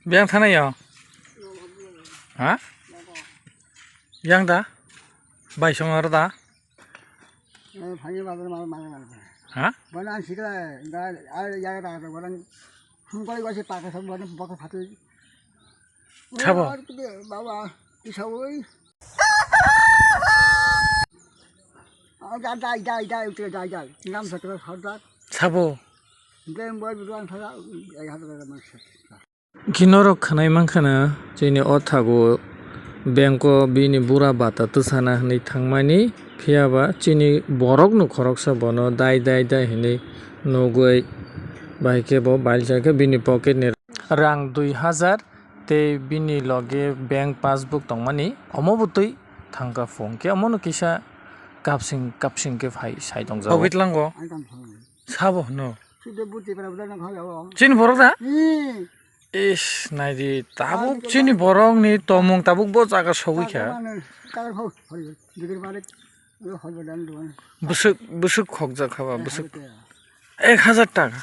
Biang thana yo. Ha? Yang da? Bai song ar da? Ha? Bukan sih kan, ada yang ada bukan, hungkoi gua sih pakai sama bukan pakai satu. Sabo. Bawa pisau. Jai, itu jai. Ngam sekitar saudara. Sabo. Game boy bukan saudara, yang ada manusia. Kinorok khanai mankhana chini othago bengko bini bura bata tusana hni thangmani phiaba chini borok no khoroksa bono dai hini nogoi baike bo bailjaike bini pocket ni rang 2000 te bini loge bank passbook tongmani omobutui thangka phongke amono kisa kapsing ke phai sai dongja hobit lango sabo no Sudah bukti pada bulan yang chini borok da Ish, naidi tabuk chini borong ni tomong tabuk bo jaga sogi kya. Busuk khok ja khaba busuk 1000 টাকা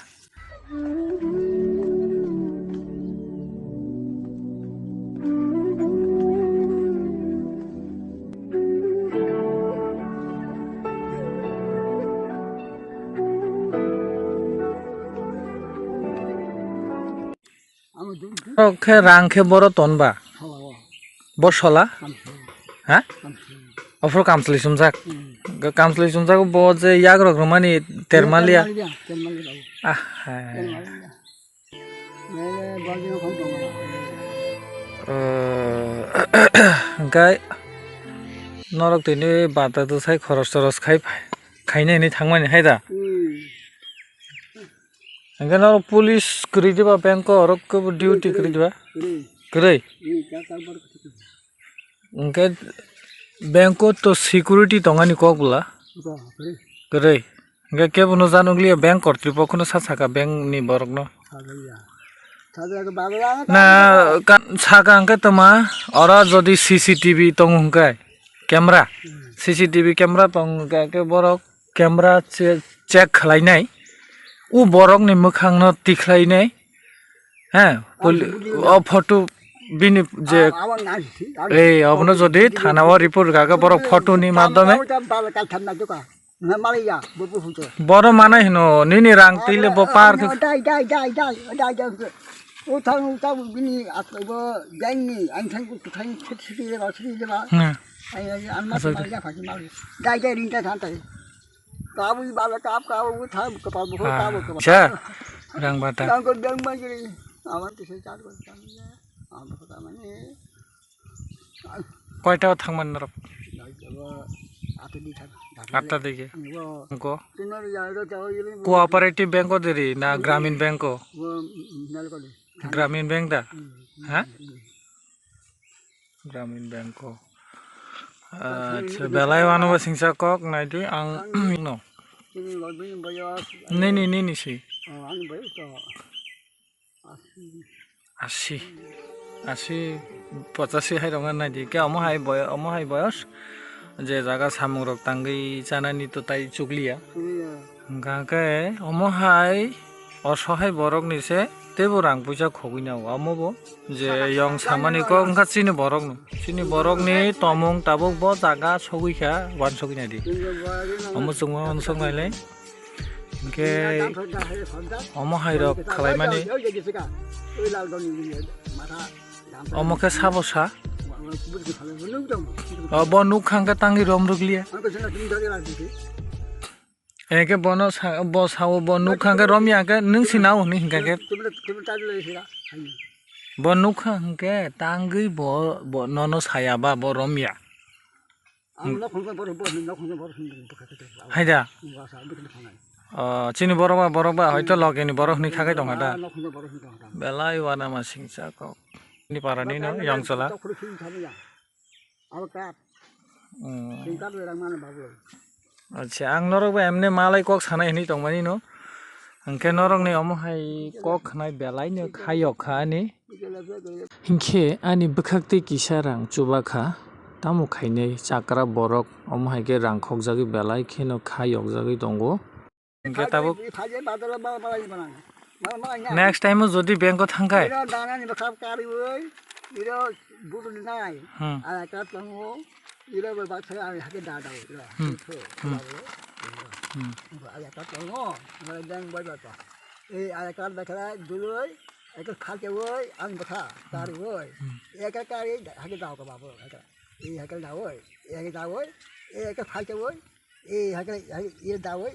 Oke rangke boro tonba. Bosola? Ha? Ofro kamsli sumjak. Kamsli sumjak bo je yagrok romani termalia. Ah. Gai norok tini bata tu sai khoros toros khainai ni thangmani haida. Angka nor police keri diba bank ko orok ko duty keri diba keri angka bank ko to security tongani ko bula keri angka ke bono janugli bank kortripokho no saka bank ni borok no na saka angka toma ora jodi cctv tong hungkai camera cctv camera tong ke borok camera check khlainai U borok ni mukhang no tikhlai nei ha o photo bini je ei abno jodi thana o report gaga borok photo ni madhyame boro mana hino nini rang tile bo par O thang bini akbo jaini angthang ku thang khiti ba ai anma ya phaki mali dai rinta thantai Kamu bala kamu tham kapal buku kamu cha rang bata Rang ko dang magri awan tise char ko tamne am ko tamane koita thangman norok atu di thak atta dege ko tinar ya ro chao yele cooperative bank ko deri na gramin bank ko nal ko gramin bank da ha gramin bank ko belai wano singsa kok naidu ang no Nini sih. Asi 85 hai rongan nadi ke omo hai boyos je jaga samung rok tangi chanani to tai chukliya ga ke omo hai osohai borok ni se tebo rang puja khogina omo bo je yong samani ko ngka chini borok ni tomong tabok bo jaga sogikha wan sogina di omo chungwa onsong naile ke omo hai rok khalai mani omo ke sabosa bo nukhang ka tangi rom rukliya Eke bono bo sawo bo nukhang ke romya ke nung sinau ni hingga ke bo nukhang ke tangi bo nono saya ba bo romya Haida chini borok ba hoito logeni borok ni khagai dong ada belai wana ma singsa ko ni parani no yongsola Acha ang norok ba emne malai kok sanai ni tongmani no angke norok ni omo hai kok khnai belai no khayok khani hingke ani bukhakte kisarang chubakha tamu khainai chakra borok omo hai ke rang khokjagi belai kheno khayok jagi tongo hingke tabuk next টাইমও যদি ব্যাংকত থাকায় Iro dana ni bakap kari woi. Iro butuh dinai. Ada kat lango. Iro berbaksa ada hake dada woi. Itu. Ada kat lango. Mereka buat apa? Ada kat bakal dulu woi. Ada hake woi. An bakha kari woi. Ada kari hake daw ke babu. Hake daw woi. Hake daw woi. Ada hake woi. Hake daw woi.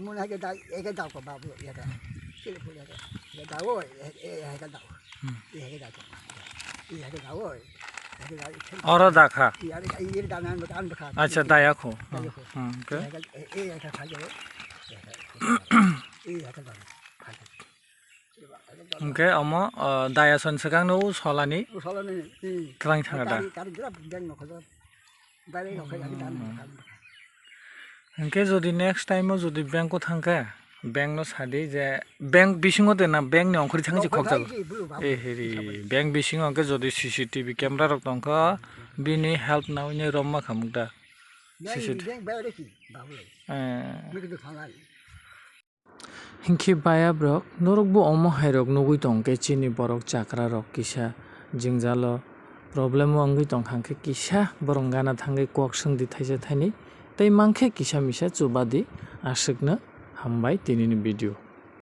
Mun hake daw ke babu. Ada. Hake daw woi. Hake daw. Or দেখা Iya dana an bakha. আচ্ছা দায়াখো ওকে অম দায়াসন সেকাং no সলানি ক্রাং থাঙাদা ওকে যদি next টাইমও যদি ব্যাংকও thangka bank ন সাদি যে bank বিসিঙতে না bank নি অংখরি থাঙ্গি খকজাল এ হেরি ব্যাংক বিসিং অংকে যদি সিসিটিভি ক্যামেরা রক তংক বিনি হেল্প নাউনি রম্মা খামুকদা হিংখি বায়া ব্রক নরকবো অম হাইরক নগুই তংকে চিনি বরক চাকরা রক কিসা জিংজাল প্রবলেমও অঙ্গুই তং হাংকে কিসা বরং গানা থাঙ্গে কক সন্ধি থাইছে থাইনি তাই মাংখে কিসা মিসা চুবাদি আশিকনো হামবাই তিনিনি ভিডিও